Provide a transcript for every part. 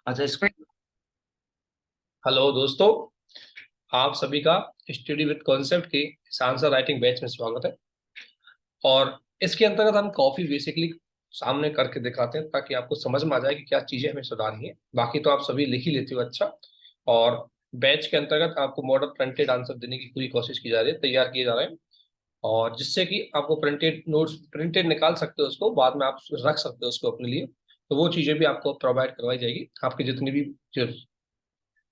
अच्छा इस हेलो दोस्तों, आप सभी का स्टडी विद कॉन्सेप्ट की इस आंसर राइटिंग बैच में स्वागत है। और इसके अंतर्गत हम कॉफी बेसिकली सामने करके दिखाते हैं ताकि आपको समझ में आ जाए कि क्या चीजें हमें सुधारनी है। बाकी तो आप सभी लिख ही लेते हो। अच्छा, और बैच के अंतर्गत आपको मॉडल प्रिंटेड आंसर देने की पूरी कोशिश की जा रही है, तैयार किए जा रहे हैं। और जिससे कि आपको प्रिंटेड नोट्स प्रिंटेड निकाल सकते हो, उसको बाद में आप रख सकते हो उसको अपने लिए। तो वो चीजें भी आपको प्रोवाइड करवाई जाएगी, आपके जितनी भी जो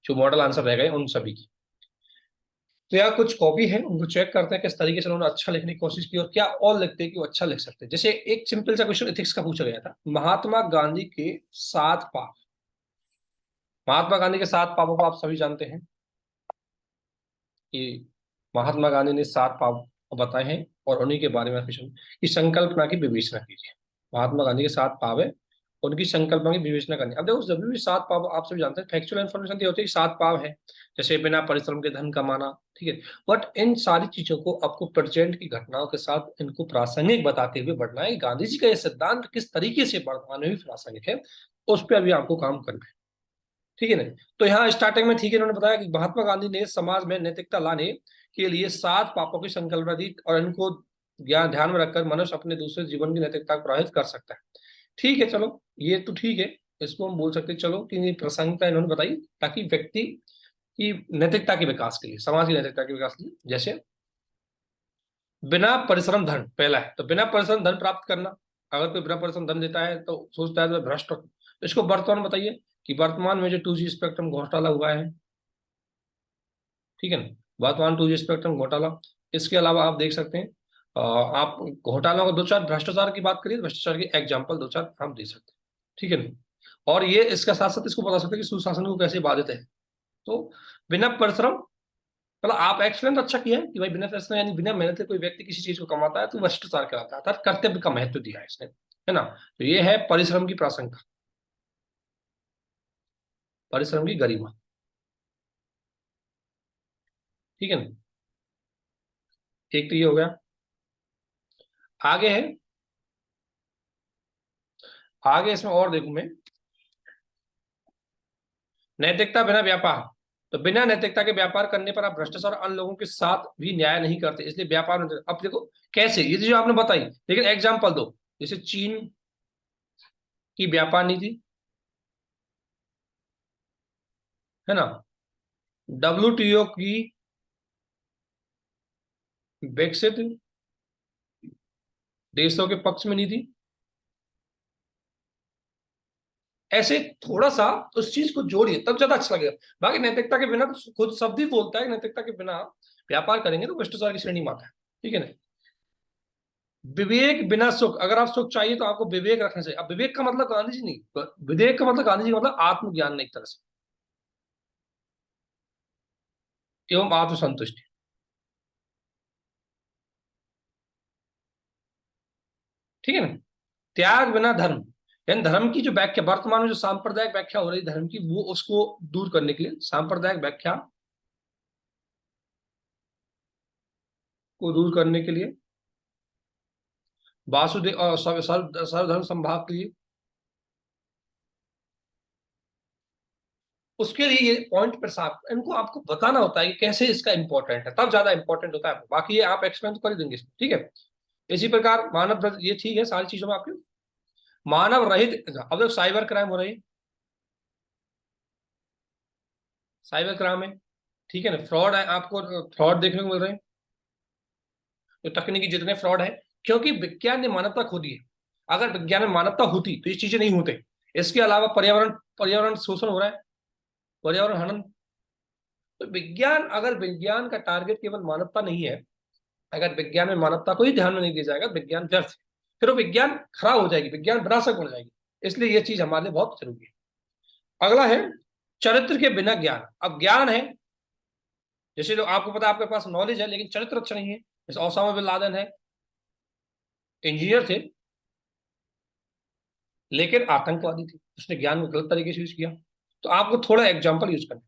जो मॉडल आंसर रह गए उन सभी की। तो यहाँ कुछ कॉपी है, उनको चेक करते हैं किस तरीके से उन्होंने अच्छा लिखने की कोशिश की और क्या और लिखते हैं कि वो अच्छा लिख सकते हैं। जैसे एक सिंपल सा क्वेश्चन एथिक्स का पूछा गया था, महात्मा गांधी के 7 पाप। महात्मा गांधी के 7 पापों को आप सभी जानते हैं कि महात्मा गांधी ने 7 पाप बताए हैं और उन्हीं के बारे में क्वेश्चन की संकल्पना की विवेचना कीजिए। महात्मा गांधी के 7 पाप है, उनकी संकल्पना की विवेचना करनी। अब देखो, जब भी 7 पाप आप सभी जानते हैं, फैक्चुअल इन्फॉर्मेशन ये होती है कि 7 पाप है, जैसे बिना परिश्रम के धन कमाना, ठीक है। बट इन सारी चीजों को आपको प्रेजेंट की घटनाओं के साथ इनको प्रासंगिक बताते हुए बढ़ना है। गांधी जी का ये सिद्धांत किस तरीके से वर्तमान में भी प्रासंगिक है, उस पर अभी आपको काम करना है, ठीक है ना। तो यहाँ स्टार्टिंग में ठीक है, इन्होंने बताया कि महात्मा गांधी ने समाज में नैतिकता लाने के लिए 7 पापों की संकल्पना दी और इनको ज्ञान ध्यान में रखकर मनुष्य अपने दूसरे जीवन की नैतिकता को प्रभावित कर सकता है। ठीक है, चलो ये तो ठीक है, इसको हम बोल सकते हैं चलो कि ये प्रासंगिकता इन्होंने बताई ताकि व्यक्ति की नैतिकता के विकास के लिए, समाज की नैतिकता के विकास के लिए। जैसे बिना परिश्रम धन, पहला है तो बिना परिश्रम धन प्राप्त करना। अगर कोई बिना परिश्रम धन देता है तो सोचता है तो भ्रष्ट हो। तो इसको वर्तमान में बताइए कि वर्तमान में जो 2G स्पेक्ट्रम घोटाला हुआ है, ठीक है ना, वर्तमान 2G स्पेक्ट्रम घोटाला। इसके अलावा आप देख सकते हैं, आप घोटालों को दो चार भ्रष्टाचार की बात करिए, भ्रष्टाचार की एग्जाम्पल दो चार हम दे सकते हैं, ठीक है ना। और ये इसका साथ साथ इसको बता सकते हैं कि सुशासन को कैसे बाधित है। तो बिना परिश्रम, मतलब आप एक्सप्लेन तो अच्छा किया है कि भाई बिना परिश्रम यानी बिना मेहनत से कोई व्यक्ति किसी चीज को कमाता है तो भ्रष्टाचार कहलाता है, अर्थात कर्तव्य का महत्व दिया है इसने, है ना। तो ये है परिश्रम की प्रासंगिकता, परिश्रम की गरिमा, ठीक है ना। एक तो ये हो गया। आगे है, आगे इसमें और देखूं मैं, नैतिकता बिना व्यापार। तो बिना नैतिकता के व्यापार करने पर आप भ्रष्टाचार और अन्य लोगों के साथ भी न्याय नहीं करते, इसलिए व्यापार अब देखो कैसे, ये जो आपने बताई, लेकिन एग्जाम्पल दो। जैसे चीन की व्यापार नीति, है ना, WTO की विकसित देशों के पक्ष में नीति। ऐसे थोड़ा सा उस चीज को जोड़िए तब ज्यादा अच्छा लगेगा। बाकी नैतिकता के बिना तो खुद शब्द ही बोलता है, नैतिकता के बिना व्यापार करेंगे तो भ्रष्टाचार की श्रेणी में आता है, ठीक है ना। विवेक बिना सुख, अगर आप सुख चाहिए तो आपको विवेक रखना चाहिए। अब विवेक का मतलब गांधी जी नहीं, विवेक का मतलब गांधी जी का मतलब आत्मज्ञान, एक तरह से एवं आत्मसंतुष्टि, ठीक है ना। त्याग बिना धर्म, यानी धर्म की जो व्याख्या वर्तमान में जो सांप्रदायिक व्याख्या हो रही है धर्म की, वो उसको दूर करने के लिए, सांप्रदायिक व्याख्या को दूर करने के लिए, वासुदेव और सर्वधर्म संभाव के लिए, उसके लिए ये पॉइंट पर साफ इनको आपको बताना होता है कि कैसे इसका इंपॉर्टेंट है, तब ज्यादा इंपॉर्टेंट होता है। बाकी ये आप एक्सप्लेन तो कर ही देंगे इसमें, ठीक है। इसी प्रकार मानव, ये ठीक है सारी चीजों में आपके मानव रहित। अब देखो साइबर क्राइम हो रही है, साइबर क्राइम है, ठीक है ना, फ्रॉड है, आपको फ्रॉड देखने को मिल रहे हैं। तो तकनीकी जितने फ्रॉड है, क्योंकि विज्ञान ने मानवता खो दी है। अगर विज्ञान में मानवता होती तो ये चीजें नहीं होते। इसके अलावा पर्यावरण, पर्यावरण शोषण हो रहा है, पर्यावरण हनन। तो विज्ञान, अगर विज्ञान का टारगेट केवल मानवता नहीं है, अगर विज्ञान में मानवता को ही ध्यान में नहीं दिया जाएगा, विज्ञान व्यर्थ है। फिर वो विज्ञान खराब हो जाएगी, विज्ञान विनाशक बन जाएगी। इसलिए ये चीज हमारे लिए बहुत जरूरी है। अगला है चरित्र के बिना ज्ञान। अब ज्ञान है, जैसे जो आपको पता है आपके पास नॉलेज है लेकिन चरित्र अच्छा नहीं है। जैसे ओसामा बिन लादेन है, इंजीनियर थे लेकिन आतंकवादी थे, उसने ज्ञान को गलत तरीके से यूज किया। तो आपको थोड़ा एग्जाम्पल यूज करना।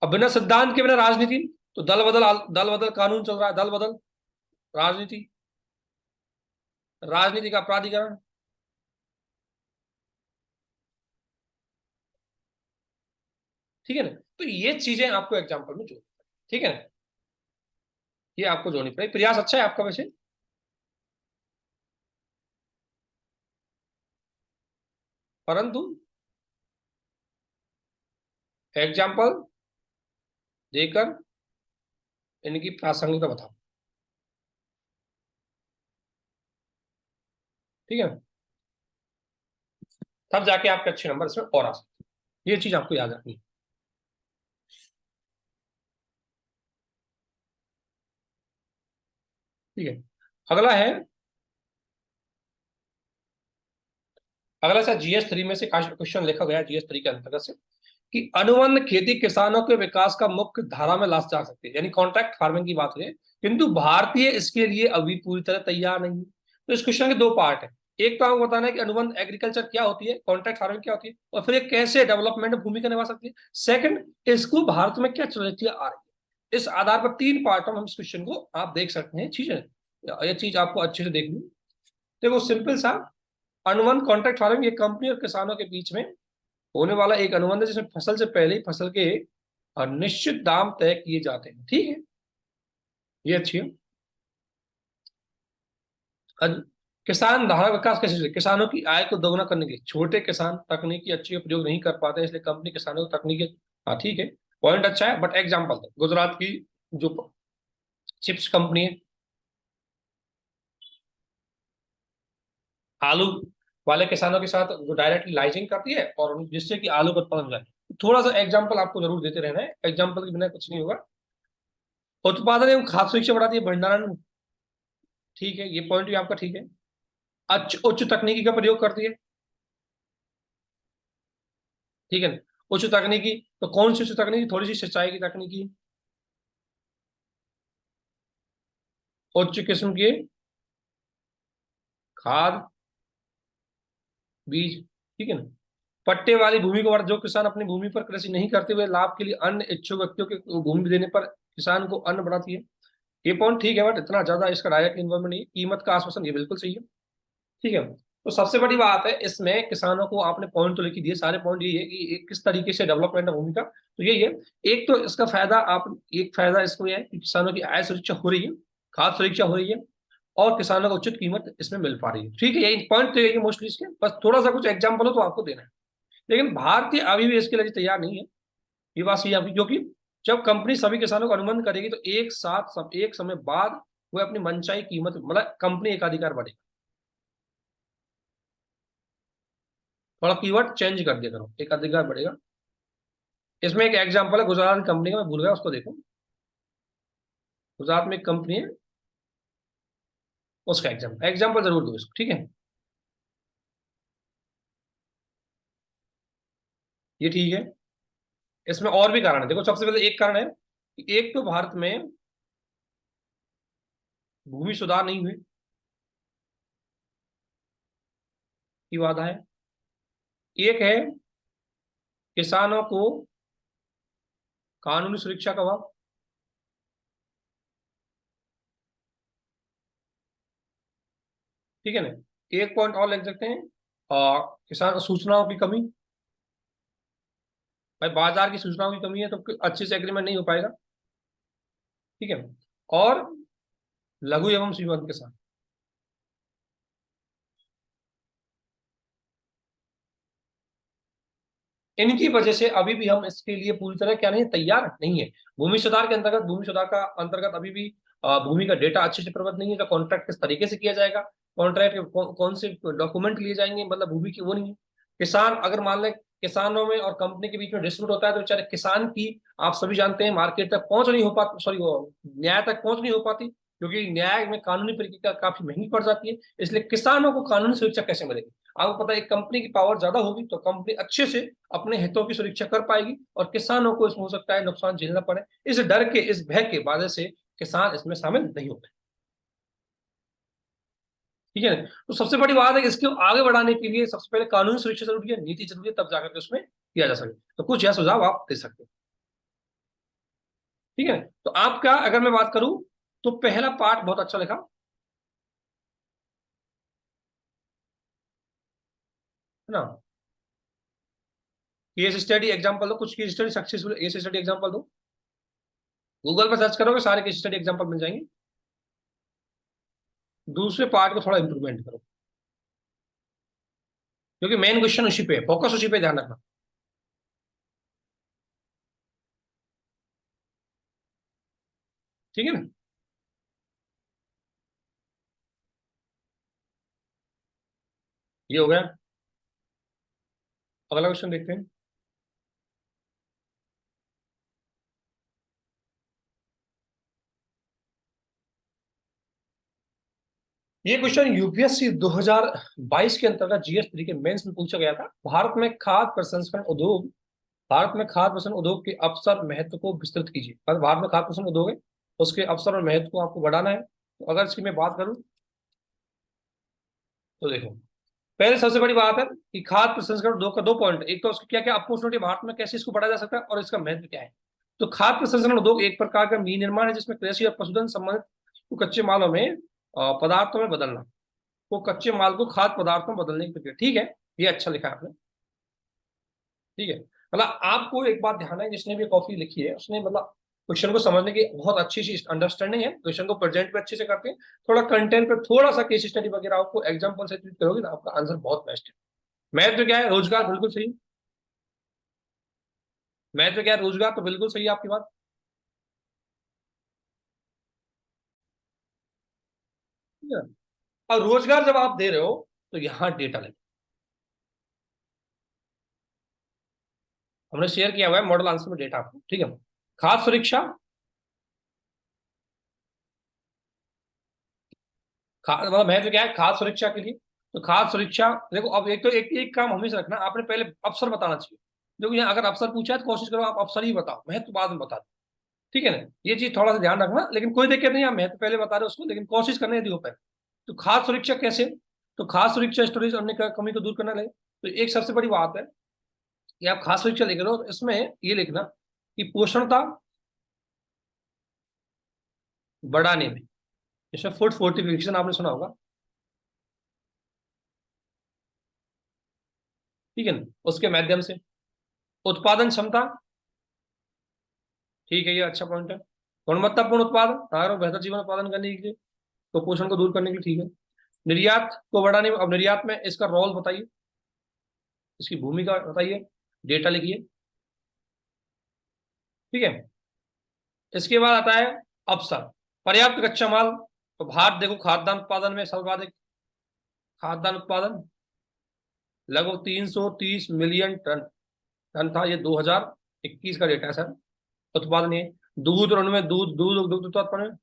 अब बिना सिद्धांत के बिना राजनीति, तो दल बदल कानून चल रहा है, दल बदल राजनीति, राजनीति का प्राधिकरण, ठीक है ना। तो ये चीजें आपको एग्जाम्पल में जोड़नी पड़ेगी, ठीक है ना, ये आपको जोड़नी पड़ेगी। प्रयास अच्छा है आपका वैसे, परंतु एग्जाम्पल देकर इनकी प्रासंगिकता बताओ, ठीक है, तब जाके आपके अच्छे नंबर इसमें और आ सकते हैं। ये चीज आपको याद रखनी है, ठीक है। अगला है, अगला सर GS 3 में से क्वेश्चन लिखा गया GS 3 के अंतर्गत से कि अनुबंध खेती किसानों के विकास का मुख्य धारा में ला जा सकती है, यानी कॉन्ट्रैक्ट फार्मिंग की बात है, किंतु भारतीय इसके लिए अभी पूरी तरह तैयार नहीं है। तो इस क्वेश्चन के दो पार्ट है, एक तो आपको बताना है कि अनुबंध एग्रीकल्चर क्या होती है, कॉन्ट्रैक्ट फार्मिंग क्या होती है, और फिर ये कैसे डेवलपमेंट में भूमिका निभा सकती है। सेकंड, इसको भारत में क्या चुनौतियां आ रही है। इस आधार पर तीन पार्टों में हम इस क्वेश्चन को आप देख सकते हैं, ठीक है। ये चीज आपको अच्छे से देखनी, देखो सिंपल सा, अनुबंध कॉन्ट्रैक्ट फार्मिंग ये कंपनी और किसानों के बीच में होने वाला एक अनुबंध है जिसमें फसल से पहले ही फसल के निश्चित दाम तय किए जाते हैं, ठीक है, ये अच्छी है। अब किसान धारा विकास कैसे चले? किसानों की आय को दोगुना करने के लिए छोटे किसान तकनीकी अच्छी प्रयोग नहीं कर पाते, इसलिए कंपनी किसानों को तकनीकी, हाँ ठीक है, पॉइंट अच्छा है, बट एग्जाम्पल है गुजरात की जो चिप्स कंपनी है, आलू वाले किसानों के साथ जो डायरेक्टली लाइजिंग करती है और जिससे कि आलू का उत्पादन हो जाए। थोड़ा सा एग्जाम्पल आपको जरूर देते रहना है, एग्जाम्पल के बिना कुछ नहीं होगा। उत्पादन एवं खाद्य सुरक्षा बढ़ाती है, भंडारण, ठीक है, ये पॉइंट भी आपका ठीक है। उच्च तकनीकी का प्रयोग करती है, ठीक है ना। उच्च तकनीकी, तो कौन सी उच्च तकनीकी? थोड़ी सी सिंचाई की तकनीकी, उच्च किस्म के खाद बीज, ठीक है ना। पट्टे वाली भूमि को, जो किसान अपनी भूमि पर कृषि नहीं करते हुए लाभ के लिए अन्य इच्छुक व्यक्तियों के भूमि देने पर किसान को अन्न बढ़ाती है। ये पॉइंट ठीक है, बट इतना ज्यादा इसका डायरेक्ट इन्वॉल्वमेंट नहीं है। कीमत का आश्वासन, ये बिल्कुल सही है, ठीक है। तो सबसे बड़ी बात है इसमें, किसानों को आपने पॉइंट तो लिख ही दिए, सारे पॉइंट यही है कि किस तरीके से डेवलपमेंट है भूमि का, तो यही है। एक तो इसका फायदा, आप एक फायदा इसको यह है कि किसानों की आय सुरक्षा हो रही है, खाद्य सुरक्षा हो रही है, और किसानों को उचित कीमत इसमें मिल पा रही है, ठीक है। यही पॉइंट तो यही है मोस्टली इसके, बस थोड़ा सा कुछ एग्जाम्पल हो तो आपको देना है। लेकिन भारतीय अभी भी इसके लिए तैयार नहीं है, ये बात सही है आपकी, क्योंकि जब कंपनी सभी किसानों को अनुबंध करेगी तो एक साथ एक समय बाद वो अपनी मनचाही कीमत, मतलब कंपनी एकाधिकार बढ़ेगा। थोड़ा कीवर्ड चेंज कर दिया करो, एक अधिकार बढ़ेगा। इसमें एक एग्जांपल है गुजरात की कंपनी का, मैं भूल गया उसको, देखो गुजरात में एक कंपनी है, उसका एग्जाम्पल एग्जाम्पल जरूर दो इसको, ठीक है, ये ठीक है। इसमें और भी कारण है, देखो सबसे पहले एक कारण है कि एक तो भारत में भूमि सुधार नहीं हुई की वादा है, एक है किसानों को कानूनी सुरक्षा का अभाव, ठीक है ना। एक पॉइंट और लिख सकते हैं, किसान सूचनाओं की कमी, भाई बाजार की सूचनाओं की कमी है तो अच्छे से एग्रीमेंट नहीं हो पाएगा, ठीक है। और लघु एवं सीमांत किसान, इनकी वजह से अभी भी हम इसके लिए पूरी तरह क्या नहीं, तैयार नहीं है। भूमि सुधार के अंतर्गत, भूमि सुधार का अंतर्गत अभी भी भूमि का डेटा अच्छे से प्रबंध नहीं है, तो कॉन्ट्रैक्ट किस तरीके से किया जाएगा, कॉन्ट्रैक्ट के कौन से डॉक्यूमेंट लिए जाएंगे, मतलब भूमि की वो नहीं है। किसान अगर मान लें किसानों में और कंपनी के बीच में डिस्प्यूट होता है तो बेचारे किसान की, आप सभी जानते हैं, मार्केट तक पहुंच नहीं हो पाती, सॉरी वो न्याय तक पहुंच नहीं हो पाती, क्योंकि न्याय में कानूनी प्रक्रिया काफी महंगी पड़ जाती है। इसलिए किसानों को कानूनी सुरक्षा कैसे मिलेगी? आपको पता है, एक कंपनी की पावर ज्यादा होगी तो कंपनी अच्छे से अपने हितों की सुरक्षा कर पाएगी, और किसानों को इसमें हो सकता है नुकसान झेलना पड़े, इस डर के, इस भय के वजह से किसान इसमें शामिल नहीं होते, ठीक है। तो सबसे बड़ी बात है कि इसको आगे बढ़ाने के लिए सबसे पहले कानूनी सुरक्षा जरूरी है, नीति जरूरी है, तब जाकर के उसमें किया जा सके। तो कुछ यह सुझाव आप दे सकते हैं, ठीक है। तो आपका अगर मैं बात करूं, तो पहला पार्ट बहुत अच्छा लिखा, है ना, केस स्टडी एग्जांपल दो, कुछ case study successful case study example दो। गूगल पर सर्च करोगे सारे केस स्टडी एग्जांपल मिल जाएंगे। दूसरे पार्ट को थोड़ा इंप्रूवमेंट करो, क्योंकि मेन क्वेश्चन उसी पे, फोकस उसी पे ध्यान रखना। ठीक है ना। ये हो गया। अगला क्वेश्चन देखते हैं। ये क्वेश्चन यूपीएससी 2022 के अंतर्गत जीएस 3 के मेंस में पूछा गया था। भारत में खाद्य प्रसंस्करण उद्योग के अवसर महत्व को विस्तृत कीजिए। भारत में खाद्य प्रसंस्करण उद्योग है, उसके अवसर और महत्व को आपको बढ़ाना है। तो अगर इसकी मैं बात करूं तो देखो, पहले सबसे बड़ी बात है कि खाद्य प्रसंस्करण उद्योग का 2 पॉइंट, एक तो उसकी क्या क्या अपॉर्चुनिटी भारत में कैसे इसको बढ़ाया जा सकता है और इसका महत्व क्या है। तो खाद्य प्रसंस्करण उद्योग एक प्रकार का विनिर्माण है जिसमें कृषि और पशुधन संबंधित कच्चे मालों में पदार्थों में बदलना, वो कच्चे माल को खाद्य पदार्थों में बदलने की प्रक्रिया। ठीक है, ये अच्छा लिखा है आपने। ठीक है, मतलब आपको एक बात ध्यान है, जिसने भी कॉफी लिखी है उसने मतलब क्वेश्चन को समझने की बहुत अच्छी सी अंडरस्टैंडिंग है, क्वेश्चन को प्रेजेंट पे अच्छे से करते हैं, थोड़ा कंटेंट पे थोड़ा सा केस स्टडी वगैरह आपको एग्जांपल से ट्रीट करोगे ना, आपका आंसर बहुत बेस्ट है। मैथ तो क्या है, रोजगार, बिल्कुल सही। मैथ तो क्या है, रोजगार, तो बिल्कुल सही है आपकी बात। ठीक है? और रोजगार जब आप दे रहे हो तो यहाँ डेटा लगे, हमने शेयर किया हुआ है मॉडल आंसर में डेटा आपको। ठीक है, खाद्य सुरक्षा, मतलब महत्व क्या है खाद्य सुरक्षा के लिए। तो खाद्य सुरक्षा देखो, अब एक तो एक काम हमेशा रखना, आपने पहले अफसर बताना चाहिए। देखो यहाँ अगर अफसर पूछा है तो कोशिश करो आप अफसर ही बताओ, महत्व बाद में बता दो। ठीक है ना, ये चीज थोड़ा सा ध्यान रखना, लेकिन कोई दिक्कत नहीं, आप महत्व पहले बता रहे हो उसको, लेकिन कोशिश करना यदि हो पाए। तो खाद्य सुरक्षा कैसे, तो खाद्य सुरक्षा स्टोरेज अन्य कमी को दूर करना लगे। तो एक सबसे बड़ी बात है कि आप खाद्य सुरक्षा लिख रहे हो, तो इसमें ये लिखना कि पोषणता बढ़ाने में, इसमें फूड फोर्टिफिकेशन आपने सुना होगा। ठीक है ना, उसके माध्यम से उत्पादन क्षमता, ठीक है, ये अच्छा पॉइंट है। गुणवत्तापूर्ण उत्पादन, अगर बेहतर जीवन उत्पादन करने के लिए, तो पोषण को दूर करने के लिए, ठीक है। निर्यात को बढ़ाने में, अब निर्यात में इसका रोल बताइए, इसकी भूमिका बताइए, डेटा लिखिए। ठीक है, इसके बाद आता है अवसर, पर्याप्त कच्चा माल। तो भारत देखो खाद्यान्न उत्पादन में सर्वाधिक, खाद्यान्न उत्पादन लगभग 330 मिलियन टन टन था, ये 2021 का डेटा है सर। उत्पादन ये दूध और उनमें दूध दूध दुग्ध उत्पादन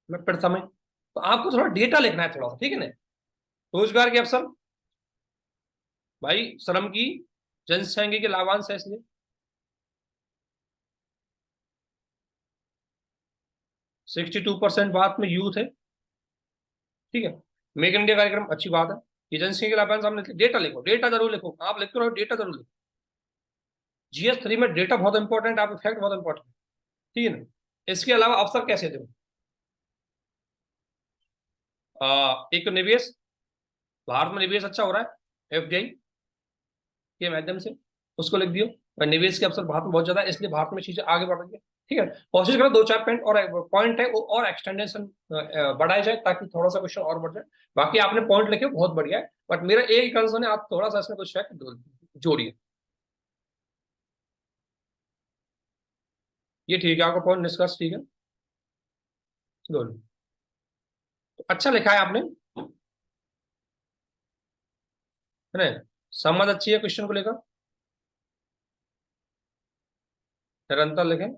में प्रथम है। तो आपको थोड़ा डेटा लिखना है थोड़ा सा, ठीक है ना। रोजगार के अवसर, भाई श्रम की जनसंख्या के लाभांश है, इसलिए 62% भारत में यूथ है। ठीक है, मेक इन इंडिया कार्यक्रम अच्छी बात है। ये जनसंख्या के लाभांश हमने, डेटा लिखो, डेटा जरूर लिखो, आप लिखते रहो डेटा जरूर लिखो। जीएस 3 में डेटा बहुत इंपॉर्टेंट, आप फैक्ट बहुत इंपॉर्टेंट। ठीक है ना। इसके अलावा अवसर कैसे थे, एक तो निवेश, भारत में निवेश अच्छा हो रहा है एफडीआई के माध्यम से, उसको लिख दियो। और निवेश के अवसर भारत में बहुत ज्यादा है, इसलिए भारत में चीजें आगे बढ़ रही है। ठीक है, कोशिश करो 2-4 पॉइंट है वो और एक्सटेंडेशन बढ़ाया जाए, ताकि थोड़ा सा क्वेश्चन और बढ़ जाए। बाकी आपने पॉइंट लिखे बहुत बढ़िया है, बट मेरा एक कंसर्न है, आप थोड़ा सा इसमें कुछ फैक्ट जोड़िए। ये ठीक है, आपका पॉइंट निष्कर्ष ठीक है, गुड। तो अच्छा लिखा है आपने, है ना। समझ अच्छी है क्वेश्चन को लेकर, निरंतर लिखें,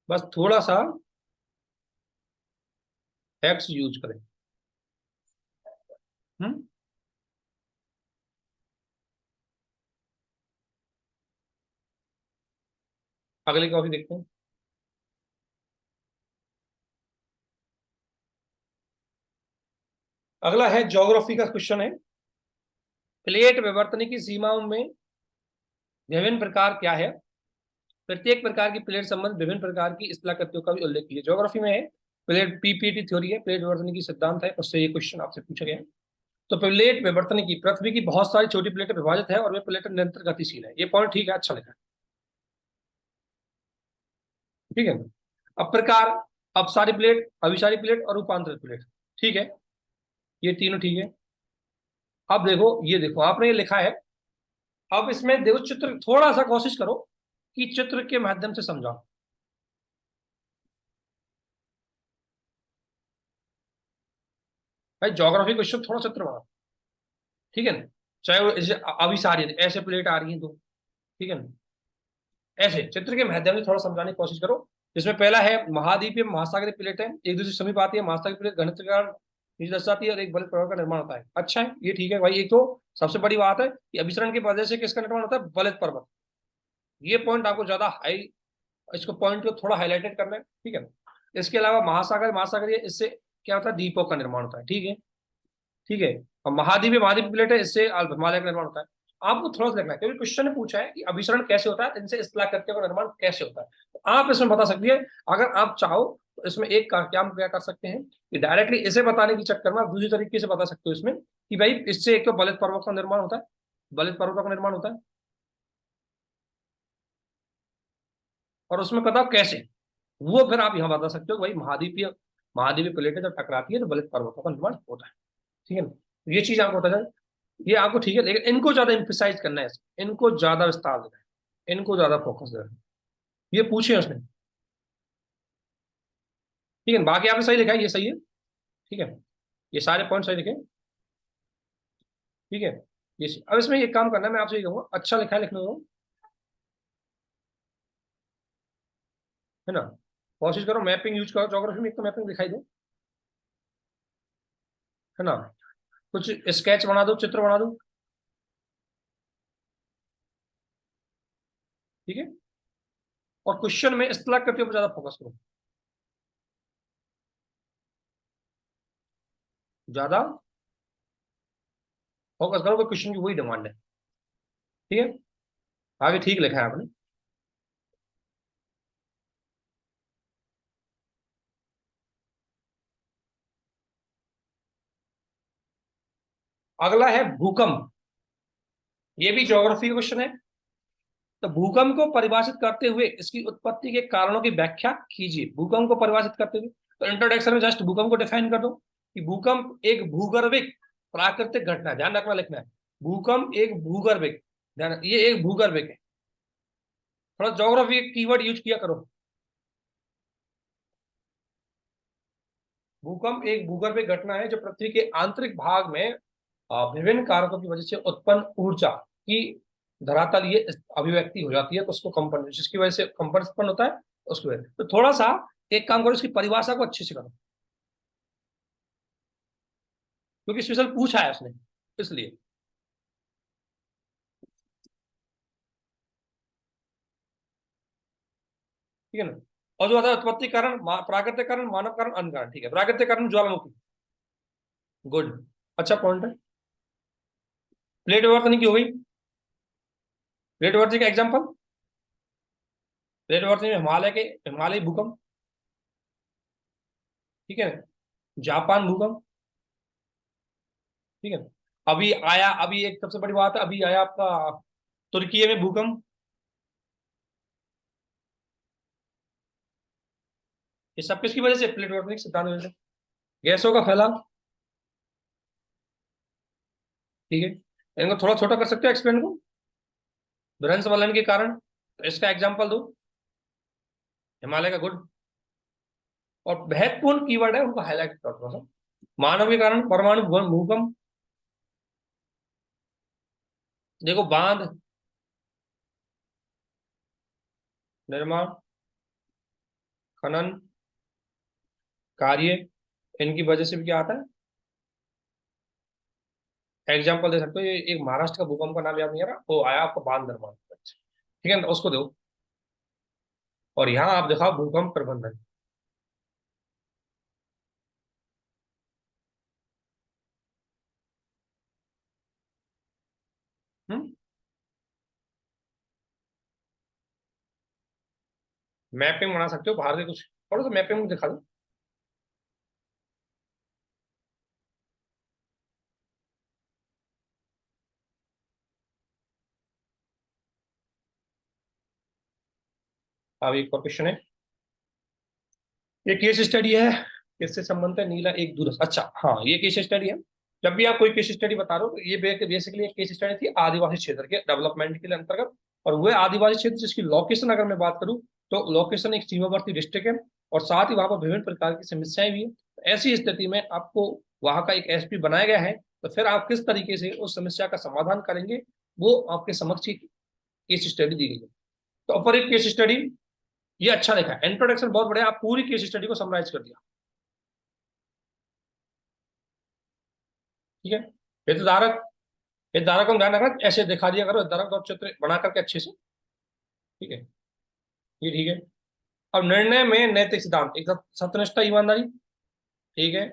बस थोड़ा सा फैक्ट्स यूज करें। हम्म, अगले कॉपी देखते हैं। अगला है ज्योग्राफी का क्वेश्चन है, प्लेट विवर्तन की सीमाओं में विभिन्न प्रकार क्या है, प्रत्येक प्रकार की प्लेट संबंध विभिन्न प्रकार की स्थलाकृतियों का भी उल्लेख कीजिए। ज्योग्राफी में है, प्लेट पीपीटी थ्योरी है, प्लेट विवर्तन की सिद्धांत है, उससे ये क्वेश्चन आपसे पूछा गया है। तो प्लेट विवर्तन की पृथ्वी की बहुत सारी छोटी प्लेटें विभाजित है और वे प्लेटें निरंतर गतिशील है। ये पॉइंट ठीक है, अच्छा लिखा है। ठीक है। अब प्रकार, अपसारी प्लेट, अभिसारी प्लेट और रूपांतरित प्लेट। ठीक है, ये तीनों ठीक है। अब देखो, ये देखो आपने ये लिखा है। अब इसमें देखो चित्र, थोड़ा सा कोशिश करो कि चित्र के माध्यम से समझाओ। भाई ज्योग्राफी क्वेश्चन थोड़ा चित्र बनाओ। ठीक है ना। चाहे वो अभिसारी है, ऐसे प्लेट आ रही है दो। ठीक है ना। ऐसे चित्र के माध्यम से थोड़ा समझाने की कोशिश करो। जिसमें पहला है महाद्वीपीय महासागरीय प्लेटें एक दूसरे से समीप आती है। महासागरीय प्लेट घनत्व के कारण नीचे दर्शाती है और एक बल प्रभाव का निर्माण होता है। अच्छा है, ये ठीक है भाई। एक तो सबसे बड़ी बात है कि अभिसरण की वजह से किसका निर्माण होता है? बलित पर्वत। ये पॉइंट आपको ज्यादा हाई, इसको पॉइंट को थोड़ा हाईलाइटेड करना है। ठीक है। इसके अलावा महासागर महासागरीय, इससे क्या होता है? द्वीपों का निर्माण होता है। ठीक है। ठीक है। और महाद्वीपीय महाद्वीपीय प्लेट है, इससे हिमालय का निर्माण होता है। आपको थोड़ा सा देखना है क्योंकि क्वेश्चन ने पूछा है कि अभिसरण कैसे होता है, इनसे इस करके का निर्माण कैसे होता है। तो आप इसमें बता सकती है। अगर आप चाहो तो इसमें एक क्या कर सकते हैं कि डायरेक्टली इसे बताने के चक्कर में आप दूसरी तरीके से बता सकते हो इसमें कि भाई इससे एक तो बलित पर्वत का निर्माण होता है, बलित पर्वतों का निर्माण होता है। और उसमें बताओ कैसे, वो फिर आप यहां बता सकते हो भाई महाद्वीपीय महाद्वीपीय प्लेटें जब टकराती है तो बलित पर्वतों का निर्माण होता है। ठीक है ना। तो ये चीज आपको पता है, ये आपको ठीक है, लेकिन इनको ज्यादा इम्फिसाइज करना है, इनको ज्यादा विस्तार देना है, इनको ज्यादा फोकस देना है। ये पूछे उसने। ठीक है, बाकी आपने सही लिखा है, ये सही है। ठीक है, ये सारे पॉइंट सही लिखे। ठीक है। ये अब इसमें एक काम करना है, मैं आपसे ये कहूंगा, अच्छा लिखा है लिखने दो, है ना। कोशिश करो मैपिंग यूज करो, ज्योग्राफी में एक तो मैपिंग दिखाई दो, है ना। कुछ स्केच बना दो, चित्र बना दो। ठीक है। और क्वेश्चन में इस तरह कृतियों पर ज्यादा फोकस करो, ज्यादा फोकस करो कि क्वेश्चन की वही डिमांड है। ठीक है। आगे ठीक लिखा है आपने। अगला है भूकंप। ये भी ज्योग्राफी का क्वेश्चन है। तो भूकंप को परिभाषित करते हुए इसकी उत्पत्ति के कारणों की व्याख्या कीजिए। भूकंप को परिभाषित करते हुए, तो इंट्रोडक्शन में जस्ट भूकंप को डिफाइन कर दो कि भूकंप एक भूगर्भिक प्राकृतिक घटना है। ध्यान रखना, लिखना है भूकंप एक भूगर्भिक, ध्यान, ये एक भूगर्भिक है। थोड़ा ज्योग्राफी कीवर्ड यूज किया करो। भूकंप एक भूगर्भिक घटना है जो पृथ्वी के आंतरिक भाग में विभिन्न कारकों की वजह से उत्पन्न ऊर्जा की धरातल ये अभिव्यक्ति हो जाती है, तो उसको कंपन, जिसकी वजह से कंपन उत्पन्न होता है, उसकी वजह तो थोड़ा सा एक काम करो, इसकी परिभाषा को अच्छे से करो क्योंकि स्पेशल पूछा है उसने, इसलिए। ठीक है ना। और जो आता है उत्पत्ति कारण, प्राकृतिक कारण, मानव कारण, अन्य कारण। ठीक है, प्राकृतिक कारण ज्वालामुखी, गुड, अच्छा पॉइंट है। प्लेट विवर्तन की हो गई। प्लेट विवर्तन का एग्जाम्पल, प्लेट विवर्तन में हिमालय भूकंप। ठीक है। जापान भूकंप। ठीक है। अभी आया, अभी एक सबसे बड़ी बात है, अभी आया आपका तुर्की में भूकंप। ये सब किसकी वजह से? प्लेट टेक्टोनिक सिद्धांत की वजह से। गैसों का फैलाव। ठीक है, इनको थोड़ा छोटा कर सकते हो एक्सपेंड को, भ्रंश वलन के कारण। तो इसका एग्जांपल दो, हिमालय का गुड। और महत्वपूर्ण कीवर्ड है, उनको हाईलाइट कर थोड़ा सा। मानव के कारण परमाणु भूकंप, देखो बांध निर्माण, खनन कार्य, इनकी वजह से भी क्या आता है, एग्जाम्पल दे सकते हो। ये एक महाराष्ट्र का भूकंप का नाम याद नहीं आ रहा, वो आया आपका बांध निर्माण। ठीक है ना, उसको दो। और यहाँ आप दिखाओ भूकंप प्रबंधन। हम्म। मैपिंग बना सकते हो बाहर के कुछ, थोड़ा सा मैपिंग दिखा दो। अब एक और क्वेश्चन है, ये केस स्टडी है, किससे संबंधित है? नीला एक दूरस्थ। अच्छा हाँ, ये केस स्टडी है। जब भी आप कोई केस स्टडी बता रहे हो, तो ये बेसिकली एक केस स्टडी थी आदिवासी क्षेत्र के डेवलपमेंट के लिए अंतर्गत। और वह आदिवासी क्षेत्र जिसकी लोकेशन अगर मैं बात करूं, तो लोकेशन एक सीमावर्ती डिस्ट्रिक्ट है, और साथ ही वहां पर विभिन्न प्रकार की समस्याएं भी है। तो ऐसी स्थिति में आपको वहां का एक एसपी बनाया गया है, तो फिर आप किस तरीके से उस समस्या का समाधान करेंगे, वो आपके समक्ष केस स्टडी दी गई है। तो अपर एक केस स्टडी, ये अच्छा लिखा है, इंट्रोडक्शन बहुत बढ़िया, आप पूरी केस स्टडी को समराइज कर दिया। ठीक है। हितधारक, हितधारक को ध्यान रखना, ऐसे दिखा दिया करो हितधारक और चित्र बना करके अच्छे से। ठीक है, ये ठीक है। अब निर्णय में नैतिक सिद्धांत, एक सत्यनिष्ठा ईमानदारी, ठीक है।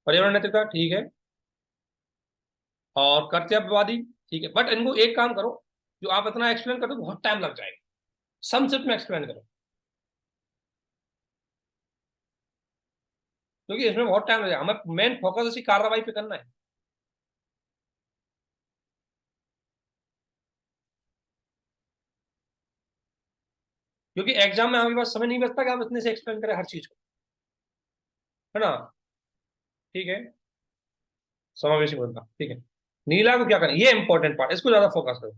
पर्यावरण नैतिकता, ठीक है। और कर्तव्यवादी, ठीक है। बट इनको एक काम करो, जो आप इतना एक्सप्लेन करो बहुत टाइम लग जाएगा, संक्षिप्त में एक्सप्लेन करो, क्योंकि इसमें बहुत टाइम लग जाएगा। हमें मेन फोकस इसी कार्रवाई पे करना है। क्योंकि एग्जाम में हमारे पास समय नहीं बचता कि आप इतने से एक्सप्लेन करें हर चीज को, है ना। ठीक है, समावेशी मुद्दा, ठीक है। नीला को क्या करें, ये इंपॉर्टेंट पार्ट, इसको ज्यादा फोकस करो।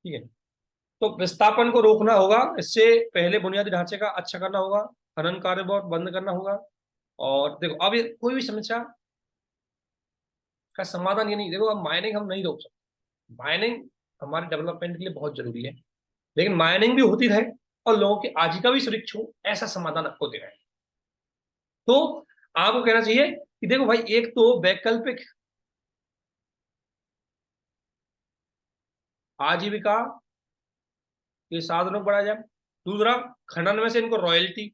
ठीक है। तो विस्थापन को रोकना होगा, इससे पहले बुनियादी ढांचे का अच्छा करना होगा, खनन कार्य बहुत बंद करना होगा। और देखो अब ये कोई भी समस्या का समाधान ये नहीं, देखो अब माइनिंग हम नहीं रोक सकते, माइनिंग हमारे डेवलपमेंट के लिए बहुत जरूरी है, लेकिन माइनिंग भी होती रहे और लोगों की आजीविका भी सुरक्षित हो, ऐसा समाधान आपको देना है। तो आपको कहना चाहिए कि देखो भाई, एक तो वैकल्पिक आजीविका के साधनों को बढ़ाया जाए, दूसरा खनन में से इनको रॉयल्टी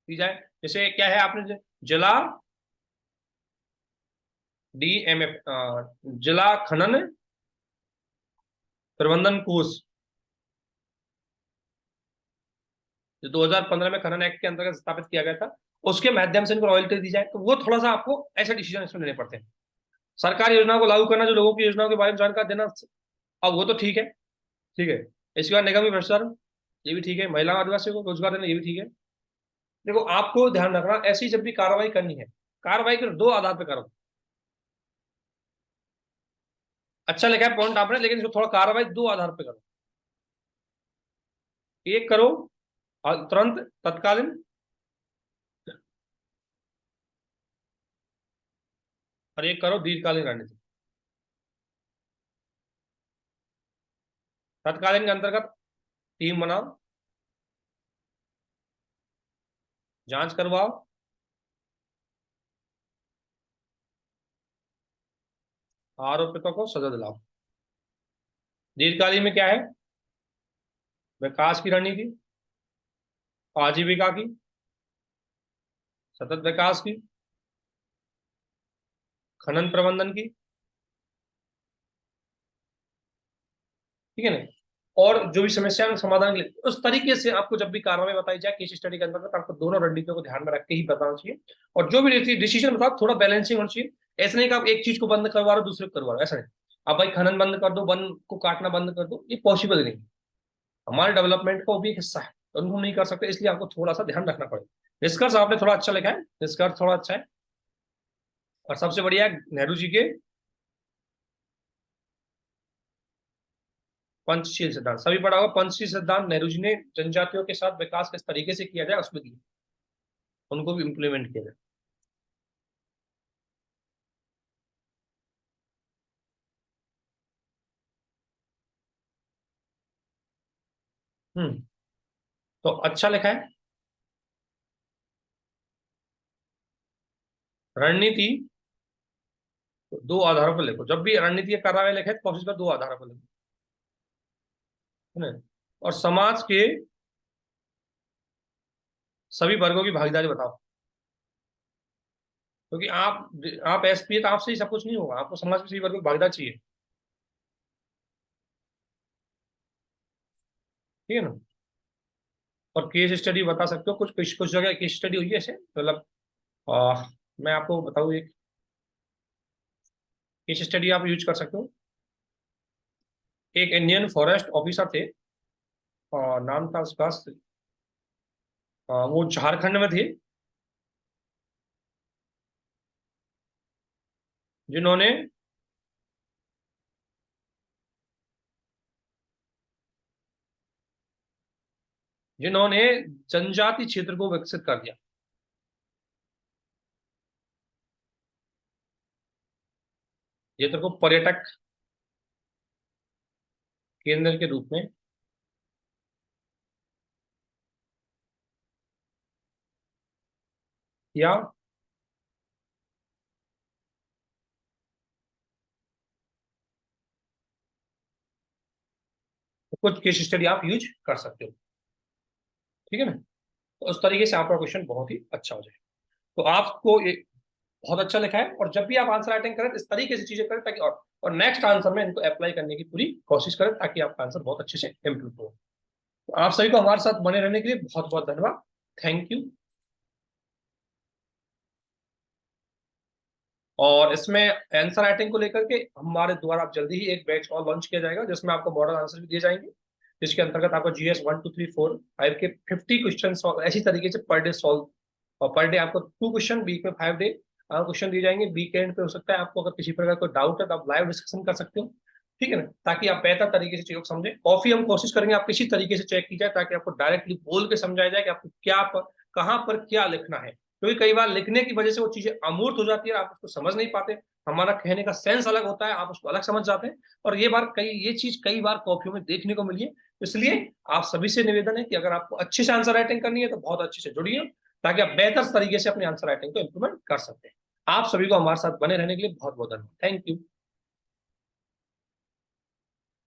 दी जाए। जैसे क्या है, आपने जिला डीएमएफ, जिला खनन प्रबंधन कोष, जो 2015 में खनन एक्ट के अंतर्गत स्थापित किया गया था, उसके माध्यम से इनको रॉयल्टी दी जाए, तो वो थोड़ा सा आपको ऐसे डिसीजन इसमें लेने पड़ते हैं। सरकारी योजनाओं को लागू करना, जो लोगों की योजनाओं के बारे में जानकारी देना, अब वो तो ठीक है। ठीक है। इसके बाद निगम भ्रष्टाचार, ये भी ठीक है। महिला आदिवासियों को रोजगार देना, ये भी ठीक है। देखो आपको ध्यान रखना, ऐसी जब भी कार्रवाई करनी है, कार्रवाई के दो आधार पर करो। अच्छा लिखा है पॉइंट आपने, लेकिन इसको थोड़ा कार्रवाई दो आधार पर करो। एक करो तुरंत तत्कालीन, और एक करो दीर्घकालीन रणनीति। तत्कालीन के अंतर्गत टीम बनाओ, जांच करवाओ, आरोपितों को सजा दिलाओ। दीर्घकालीन में क्या है, विकास की रणनीति, आजीविका की, सतत विकास की, खनन प्रबंधन की, ठीक है ना। और जो भी समस्या का समाधान के लिए, उस तरीके से आपको जब भी कार्रवाई बताई जाए केस स्टडी के अंतर्गत, आपको दोनों रणनीतियों को ध्यान में रख के ही बताना चाहिए। और जो भी डिसीजन बताओ, थोड़ा बैलेंसिंग होना चाहिए। ऐसा नहीं कि आप एक चीज को बंद करवा रहे हो दूसरे को करवा रहे हो, ऐसा नहीं। आप भाई खनन बंद कर दो, वन को काटना बंद कर दो, ये पॉसिबल नहीं। हमारे डेवलपमेंट का वो भी एक हिस्सा है, तो उनको हम नहीं कर सकते, इसलिए आपको थोड़ा सा ध्यान रखना पड़ेगा। निष्कर्ष आपने थोड़ा अच्छा लिखा है, निष्कर्ष थोड़ा अच्छा है। और सबसे बढ़िया है नेहरू जी के पंचशील सिद्धांत, सभी पढ़ा होगा। पंचशील सिद्धांत नेहरू जी ने जनजातियों के साथ विकास किस तरीके से किया जाए उसमें दिए, उनको भी इंप्लीमेंट किया जाए। हम्म। तो अच्छा लिखा है। रणनीति तो दो आधारों पर लिखो, जब भी रणनीति या कार्रवाई लिखे तो कोशिश कर दो आधारों पर लिखो, है ना। और समाज के सभी वर्गों की भागीदारी बताओ, क्योंकि आप एसपी है तो आपसे ही सब कुछ नहीं होगा, आपको समाज के सभी वर्गों की भागीदारी चाहिए। ठीक है ना। और केस स्टडी बता सकते हो, कुछ कुछ कुछ जगह केस स्टडी हुई है ऐसे, मतलब मैं आपको बताऊँ, एक केस स्टडी आप यूज कर सकते हो। एक इंडियन फॉरेस्ट ऑफिसर थे, नाम था उसका, वो झारखंड में थे, जिन्होंने जिन्होंने जनजाति क्षेत्र को विकसित कर दिया, क्षेत्र को पर्यटक केंद्र के रूप में, या कुछ केस स्टडी आप यूज कर सकते हो। ठीक है ना? तो उस तरीके से आपका क्वेश्चन बहुत ही अच्छा हो जाए। तो आपको ये बहुत अच्छा लिखा है, और जब भी आप आंसर राइटिंग करें तो इस तरीके से चीजें करें ताकि, और नेक्स्ट आंसर में इनको अप्लाई करने की पूरी कोशिश करें ताकि आपका आंसर बहुत अच्छे से इम्प्रूव हो। तो आप सभी को हमारे साथ बने रहने के लिए बहुत बहुत धन्यवाद। Thank you. और इसमें आंसर राइटिंग को लेकर के हमारे द्वारा आप जल्दी ही एक बैच और लॉन्च किया जाएगा, जिसमें आपको मॉडल आंसर भी दिए जाएंगे, जिसके अंतर्गत आपको जीएस 1 2 3 4 5 के 50 क्वेश्चन ऐसी तरीके से पर डे सॉल्व, और पर डे आपको 2 क्वेश्चन, वीक में 5 डे क्वेश्चन दिए जाएंगे। वीकेंड पे हो सकता है आपको अगर किसी प्रकार कोई डाउट है तो आप लाइव डिस्कशन कर सकते हो। ठीक है ना? ताकि आप बेहतर तरीके से चीजों को समझें। कॉफी हम कोशिश करेंगे आप किसी तरीके से चेक की जाए ताकि आपको डायरेक्टली बोल के समझाया जाए कि आपको क्या पर, कहाँ पर क्या लिखना है, क्योंकि कई बार लिखने की वजह से वो चीजें अमूर्त हो जाती है, आप उसको समझ नहीं पाते। हमारा कहने का सेंस अलग होता है, आप उसको अलग समझ जाते हैं, और ये चीज कई बार कॉपियों में देखने को मिली है। इसलिए आप सभी से निवेदन है कि अगर आपको अच्छे से आंसर राइटिंग करनी है तो बहुत अच्छे से जुड़िए, ताकि आप बेहतर तरीके से अपने आंसर राइटिंग को इंप्रूवमेंट कर सकते हैं। आप सभी को हमारे साथ बने रहने के लिए बहुत बहुत धन्यवाद। Thank you.